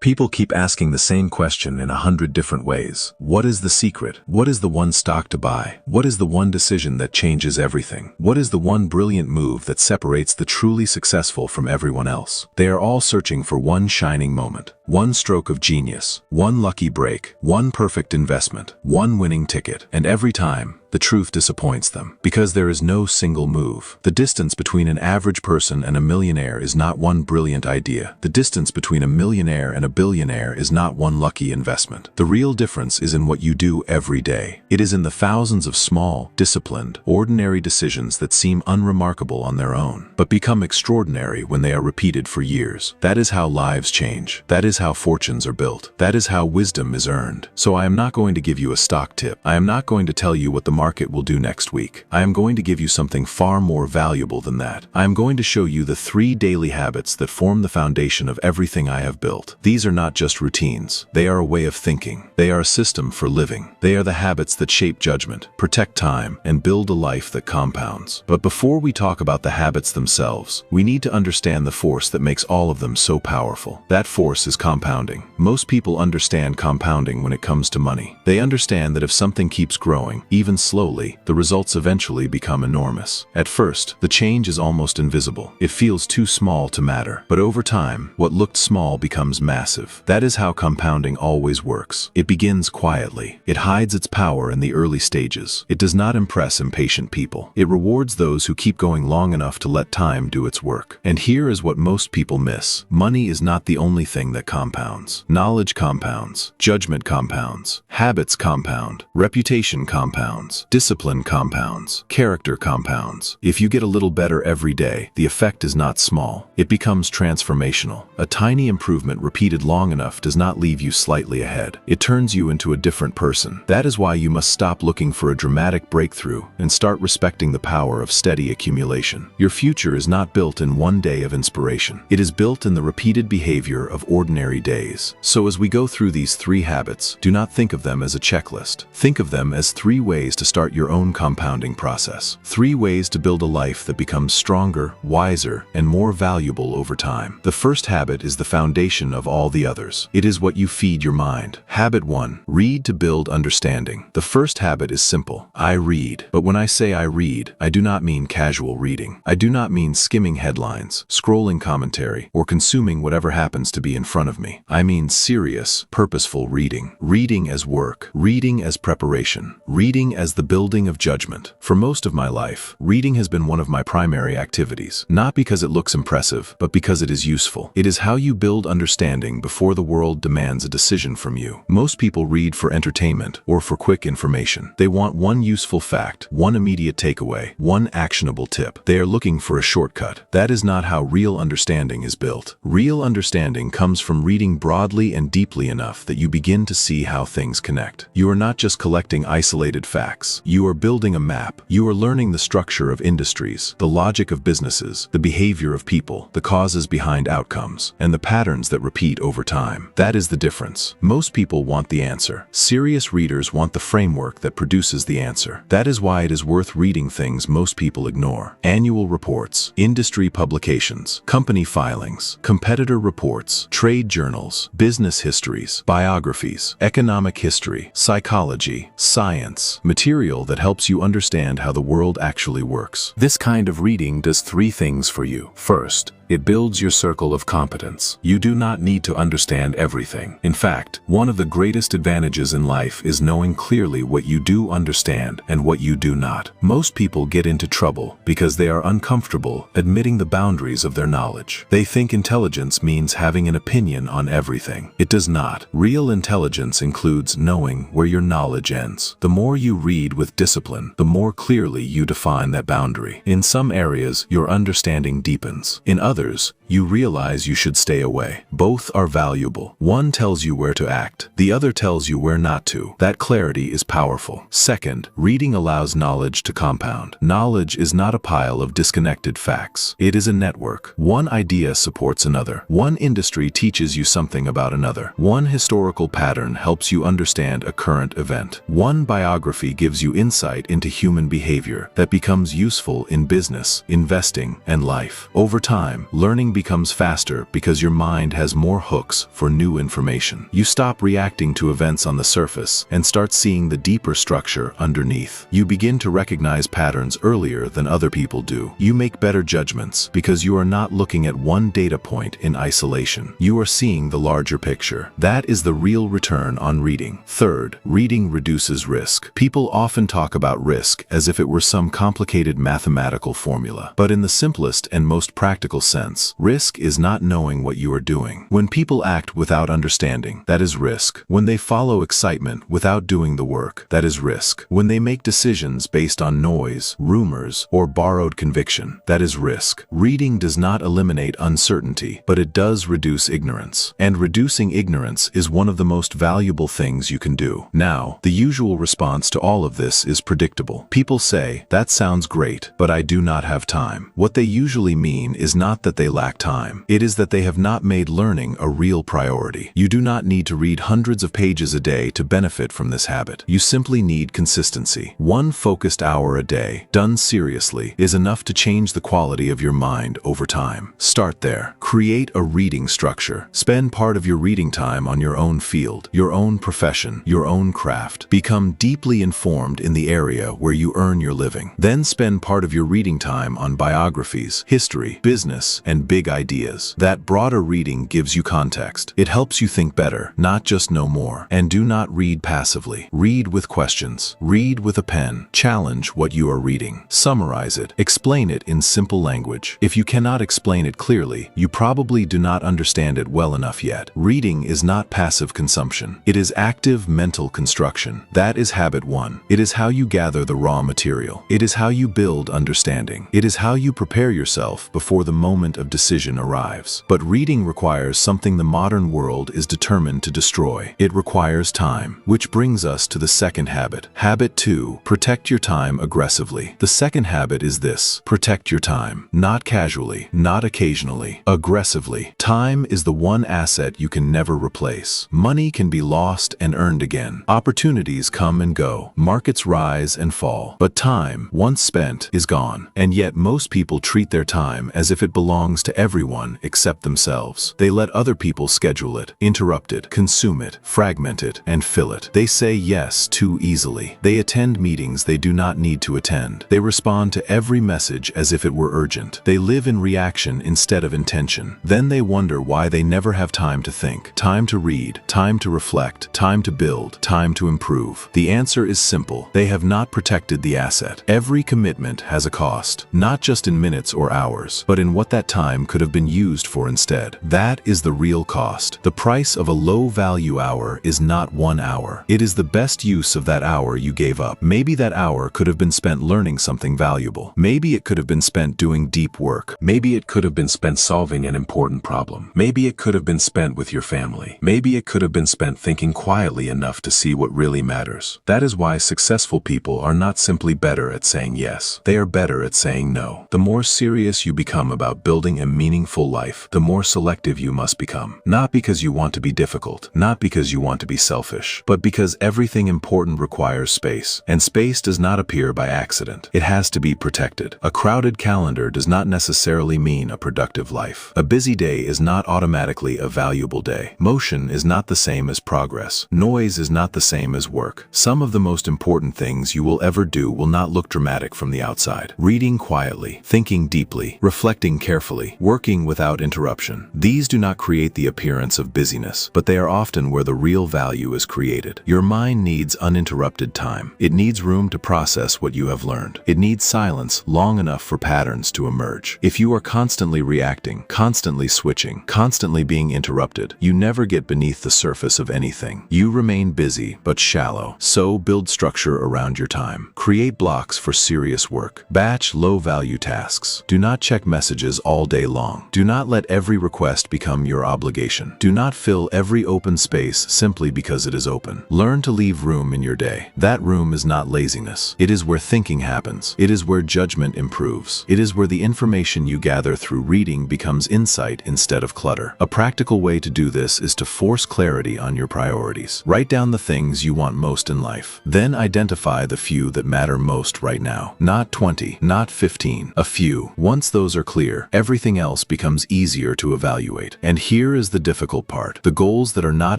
People keep asking the same question in 100 different ways. What is the secret? What is the one stock to buy? What is the one decision that changes everything? What is the one brilliant move that separates the truly successful from everyone else? They are all searching for one shining moment, one stroke of genius, one lucky break, one perfect investment, one winning ticket. And every time, the truth disappoints them, because there is no single move. The distance between an average person and a millionaire is not one brilliant idea. The distance between a millionaire and a billionaire is not one lucky investment. The real difference is in what you do every day. It is in the thousands of small, disciplined, ordinary decisions that seem unremarkable on their own, but become extraordinary when they are repeated for years. That is how lives change. That is how fortunes are built. That is how wisdom is earned. So I am not going to give you a stock tip. I am not going to tell you what the market will do next week. I am going to give you something far more valuable than that. I am going to show you the 3 daily habits that form the foundation of everything I have built. These are not just routines. They are a way of thinking. They are a system for living. They are the habits that shape judgment, protect time, and build a life that compounds. But before we talk about the habits themselves, we need to understand the force that makes all of them so powerful. That force is compounding. Most people understand compounding when it comes to money. They understand that if something keeps growing, even slowly, the results eventually become enormous. At first, the change is almost invisible. It feels too small to matter. But over time, what looked small becomes massive. That is how compounding always works. It begins quietly. It hides its power in the early stages. It does not impress impatient people. It rewards those who keep going long enough to let time do its work. And here is what most people miss. Money is not the only thing that compounds. Knowledge compounds. Judgment compounds. Habits compound. Reputation compounds. Discipline compounds. Character compounds. If you get a little better every day, the effect is not small. It becomes transformational. A tiny improvement repeated long enough does not leave you slightly ahead. It turns you into a different person. That is why you must stop looking for a dramatic breakthrough and start respecting the power of steady accumulation. Your future is not built in one day of inspiration. It is built in the repeated behavior of ordinary days. So as we go through these 3 habits, do not think of them as a checklist. Think of them as 3 ways to start your own compounding process. 3 ways to build a life that becomes stronger, wiser, and more valuable over time. The first habit is the foundation of all the others. It is what you feed your mind. Habit 1. Read to build understanding. The first habit is simple. I read. But when I say I read, I do not mean casual reading. I do not mean skimming headlines, scrolling commentary, or consuming whatever happens to be in front of me. I mean serious, purposeful reading. Reading as work. Reading as preparation. Reading as the building of judgment. For most of my life, reading has been one of my primary activities, not because it looks impressive, but because it is useful. It is how you build understanding before the world demands a decision from you. Most people read for entertainment or for quick information. They want one useful fact, one immediate takeaway, one actionable tip. They are looking for a shortcut. That is not how real understanding is built. Real understanding comes from reading broadly and deeply enough that you begin to see how things connect. You are not just collecting isolated facts. You are building a map. You are learning the structure of industries, the logic of businesses, the behavior of people, the causes behind outcomes, and the patterns that repeat over time. That is the difference. Most people want the answer. Serious readers want the framework that produces the answer. That is why it is worth reading things most people ignore. Annual reports, industry publications, company filings, competitor reports, trade journals, business histories, biographies, economic history, psychology, science, material that helps you understand how the world actually works. This kind of reading does 3 things for you. First, it builds your circle of competence. You do not need to understand everything. In fact, one of the greatest advantages in life is knowing clearly what you do understand and what you do not. Most people get into trouble because they are uncomfortable admitting the boundaries of their knowledge. They think intelligence means having an opinion on everything. It does not. Real intelligence includes knowing where your knowledge ends. The more you read with discipline, the more clearly you define that boundary. In some areas, your understanding deepens. In others, you realize you should stay away. Both are valuable. One tells you where to act. The other tells you where not to. That clarity is powerful. Second, reading allows knowledge to compound. Knowledge is not a pile of disconnected facts. It is a network. One idea supports another. One industry teaches you something about another. One historical pattern helps you understand a current event. One biography gives you insight into human behavior that becomes useful in business, investing, and life. Over time, learning becomes faster because your mind has more hooks for new information. You stop reacting to events on the surface and start seeing the deeper structure underneath. You begin to recognize patterns earlier than other people do. You make better judgments because you are not looking at one data point in isolation. You are seeing the larger picture. That is the real return on reading. Third, reading reduces risk. People often talk about risk as if it were some complicated mathematical formula. But in the simplest and most practical sense, risk is not knowing what you are doing. When people act without understanding, that is risk. When they follow excitement without doing the work, that is risk. When they make decisions based on noise, rumors, or borrowed conviction, that is risk. Reading does not eliminate uncertainty, but it does reduce ignorance. And reducing ignorance is one of the most valuable things you can do. Now, the usual response to all of this is predictable. People say, "That sounds great, but I do not have time." What they usually mean is not that they lack time. It is that they have not made learning a real priority. You do not need to read hundreds of pages a day to benefit from this habit. You simply need consistency. One focused hour a day, done seriously, is enough to change the quality of your mind over time. Start there. Create a reading structure. Spend part of your reading time on your own field, your own profession, your own craft. Become deeply informed in the area where you earn your living. Then spend part of your reading time on biographies, history, business, and big ideas. That broader reading gives you context. It helps you think better, not just know more. And do not read passively. Read with questions. Read with a pen. Challenge what you are reading. Summarize it. Explain it in simple language. If you cannot explain it clearly, you probably do not understand it well enough yet. Reading is not passive consumption. It is active mental construction. That is habit 1. It is how you gather the raw material. It is how you build understanding. It is how you prepare yourself before the moment of decision arrives. But reading requires something the modern world is determined to destroy. It requires time, which brings us to the second habit. Habit 2, protect your time aggressively. The second habit is this: protect your time. Not casually, not occasionally, aggressively. Time is the one asset you can never replace. Money can be lost and earned again. Opportunities come and go. Markets rise and fall. But time, once spent, is gone. And yet most people treat their time as if it belongs to everyone except themselves. They let other people schedule it, interrupt it, consume it, fragment it, and fill it. They say yes too easily. They attend meetings they do not need to attend. They respond to every message as if it were urgent. They live in reaction instead of intention. Then they wonder why they never have time to think, time to read, time to reflect, time to build, time to improve. The answer is simple. They have not protected the asset. Every commitment has a cost, not just in minutes or hours, but in what that time could have been used for instead. That is the real cost. The price of a low-value hour is not 1 hour. It is the best use of that hour you gave up. Maybe that hour could have been spent learning something valuable. Maybe it could have been spent doing deep work. Maybe it could have been spent solving an important problem. Maybe it could have been spent with your family. Maybe it could have been spent thinking quietly enough to see what really matters. That is why successful people are not simply better at saying yes. They are better at saying no. The more serious you become about building a meaningful life, the more selective you must become. Not because you want to be difficult, not because you want to be selfish, but because everything important requires space, and space does not appear by accident. It has to be protected. A crowded calendar does not necessarily mean a productive life. A busy day is not automatically a valuable day. Motion is not the same as progress. Noise is not the same as work. Some of the most important things you will ever do will not look dramatic from the outside. Reading quietly, thinking deeply, reflecting carefully, working without interruption. These do not create the appearance of busyness, but they are often where the real value is created. Your mind needs uninterrupted time. It needs room to process what you have learned. It needs silence long enough for patterns to emerge. If you are constantly reacting, constantly switching, constantly being interrupted, you never get beneath the surface of anything. You remain busy but shallow. So build structure around your time. Create blocks for serious work. Batch low-value tasks. Do not check messages all day long. Do not let every request become your obligation. Do not fill every open space simply because it is open. Learn to leave room in your day. That room is not laziness. It is where thinking happens. It is where judgment improves. It is where the information you gather through reading becomes insight instead of clutter. A practical way to do this is to force clarity on your priorities. Write down the things you want most in life. Then identify the few that matter most right now. Not 20, not 15, a few. Once those are clear, everything else else becomes easier to evaluate. And here is the difficult part. The goals that are not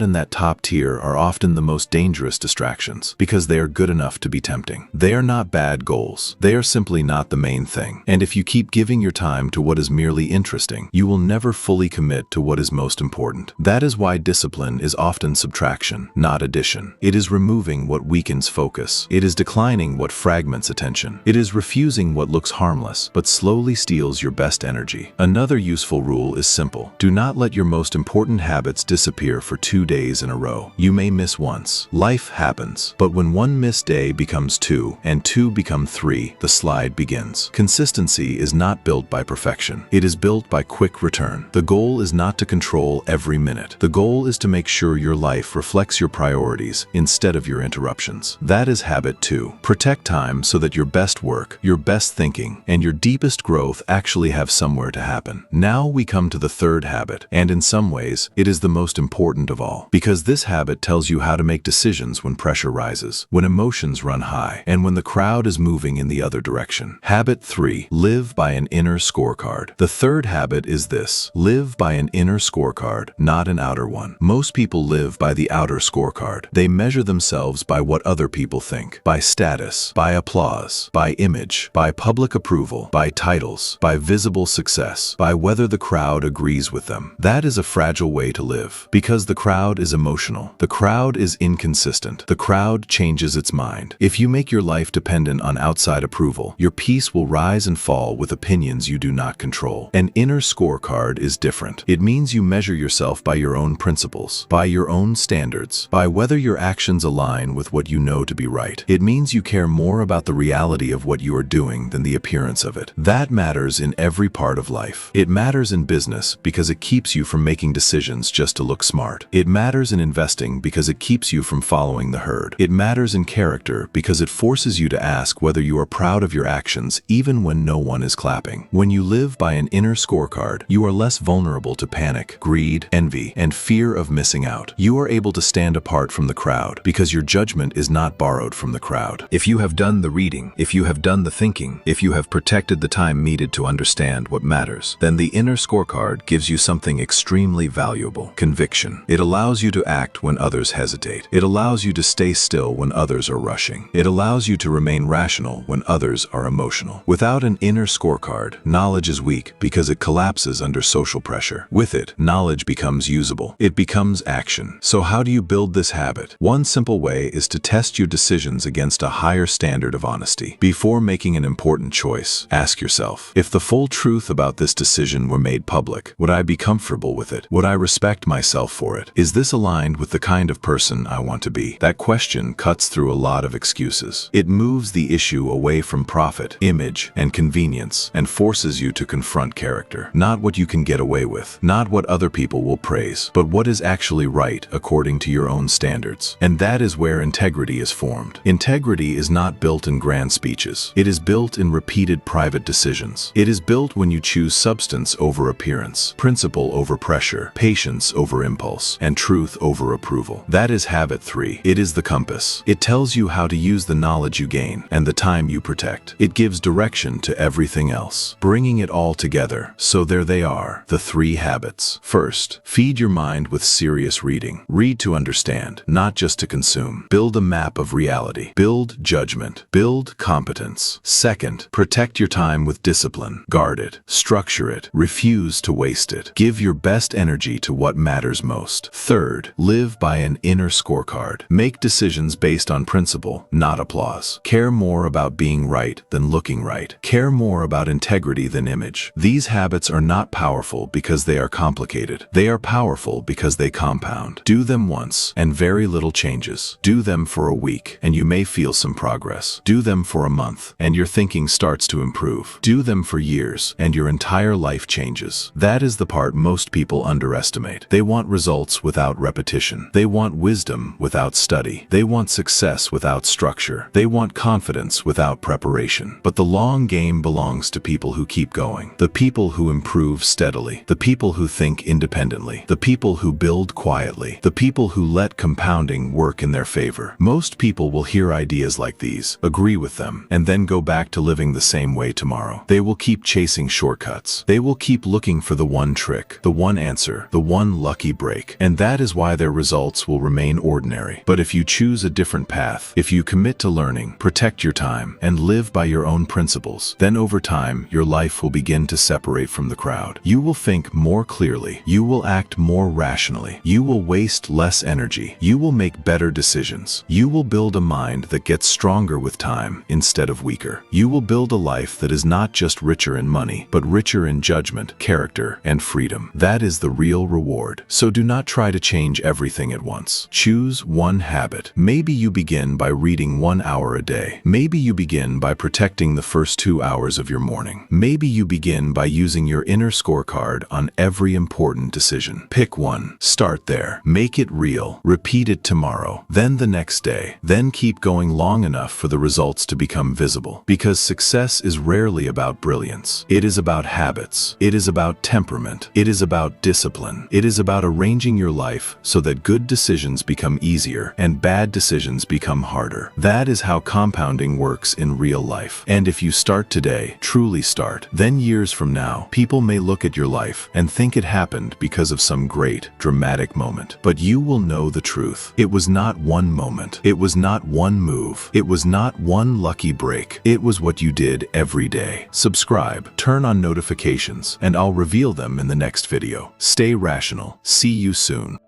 in that top tier are often the most dangerous distractions because they are good enough to be tempting. They are not bad goals. They are simply not the main thing. And if you keep giving your time to what is merely interesting, you will never fully commit to what is most important. That is why discipline is often subtraction, not addition. It is removing what weakens focus. It is declining what fragments attention. It is refusing what looks harmless, but slowly steals your best energy. Another useful rule is simple. Do not let your most important habits disappear for 2 days in a row. You may miss once. Life happens. But when one missed day becomes 2, and 2 become 3, the slide begins. Consistency is not built by perfection. It is built by quick return. The goal is not to control every minute. The goal is to make sure your life reflects your priorities instead of your interruptions. That is habit 2. Protect time so that your best work, your best thinking, and your deepest growth actually have somewhere to happen. Now we come to the third habit, and in some ways, it is the most important of all, because this habit tells you how to make decisions when pressure rises, when emotions run high, and when the crowd is moving in the other direction. Habit 3. Live by an inner scorecard. The third habit is this. Live by an inner scorecard, not an outer one. Most people live by the outer scorecard. They measure themselves by what other people think, by status, by applause, by image, by public approval, by titles, by visible success, by whether the crowd agrees with them. That is a fragile way to live, because the crowd is emotional. The crowd is inconsistent. The crowd changes its mind. If you make your life dependent on outside approval, your peace will rise and fall with opinions you do not control. An inner scorecard is different. It means you measure yourself by your own principles, by your own standards, by whether your actions align with what you know to be right. It means you care more about the reality of what you are doing than the appearance of it. That matters in every part of life. It matters in business because it keeps you from making decisions just to look smart. It matters in investing because it keeps you from following the herd. It matters in character because it forces you to ask whether you are proud of your actions even when no one is clapping. When you live by an inner scorecard, you are less vulnerable to panic, greed, envy, and fear of missing out. You are able to stand apart from the crowd because your judgment is not borrowed from the crowd. If you have done the reading, if you have done the thinking, if you have protected the time needed to understand what matters, then the inner scorecard gives you something extremely valuable: conviction. It allows you to act when others hesitate. It allows you to stay still when others are rushing. It allows you to remain rational when others are emotional. Without an inner scorecard, knowledge is weak because it collapses under social pressure. With it, knowledge becomes usable. It becomes action. So how do you build this habit? One simple way is to test your decisions against a higher standard of honesty. Before making an important choice, ask yourself, if the full truth about this decision were made public, would I be comfortable with it? Would I respect myself for it? Is this aligned with the kind of person I want to be? That question cuts through a lot of excuses. It moves the issue away from profit, image, and convenience, and forces you to confront character. Not what you can get away with, not what other people will praise, but what is actually right according to your own standards. And that is where integrity is formed. Integrity is not built in grand speeches. It is built in repeated private decisions. It is built when you choose substance over appearance, principle over pressure, patience over impulse, and truth over approval. That is habit 3. It is the compass. It tells you how to use the knowledge you gain and the time you protect. It gives direction to everything else, bringing it all together. So there they are, the 3 habits. First, feed your mind with serious reading. Read to understand, not just to consume. Build a map of reality. Build judgment. Build competence. Second, protect your time with discipline. Guard it. Structure it. Refuse to waste it. Give your best energy to what matters most. Third, live by an inner scorecard. Make decisions based on principle, not applause. Care more about being right than looking right. Care more about integrity than image. These habits are not powerful because they are complicated. They are powerful because they compound. Do them once, and very little changes. Do them for a week, and you may feel some progress. Do them for a month, and your thinking starts to improve. Do them for years, and your entire life changes. That is the part most people underestimate. They want results without repetition. They want wisdom without study. They want success without structure. They want confidence without preparation. But the long game belongs to people who keep going. The people who improve steadily. The people who think independently. The people who build quietly. The people who let compounding work in their favor. Most people will hear ideas like these, agree with them, and then go back to living the same way tomorrow. They will keep chasing shortcuts. results. They will keep looking for the one trick, the one answer, the one lucky break. And that is why their results will remain ordinary. But if you choose a different path, if you commit to learning, protect your time, and live by your own principles, then over time, your life will begin to separate from the crowd. You will think more clearly. You will act more rationally. You will waste less energy. You will make better decisions. You will build a mind that gets stronger with time instead of weaker. You will build a life that is not just richer in money, but richer in judgment, character, and freedom. That is the real reward. So do not try to change everything at once. Choose one habit. Maybe you begin by reading 1 hour a day. Maybe you begin by protecting the first 2 hours of your morning. Maybe you begin by using your inner scorecard on every important decision. Pick one. Start there. Make it real. Repeat it tomorrow. Then the next day. Then keep going long enough for the results to become visible. Because success is rarely about brilliance. It is about habits. It is about temperament. It is about discipline. It is about arranging your life so that good decisions become easier and bad decisions become harder. That is how compounding works in real life. And if you start today, truly start, then years from now, people may look at your life and think it happened because of some great, dramatic moment. But you will know the truth. It was not one moment. It was not one move. It was not one lucky break. It was what you did every day. Subscribe, turn on notifications, and I'll reveal them in the next video. Stay rational. See you soon.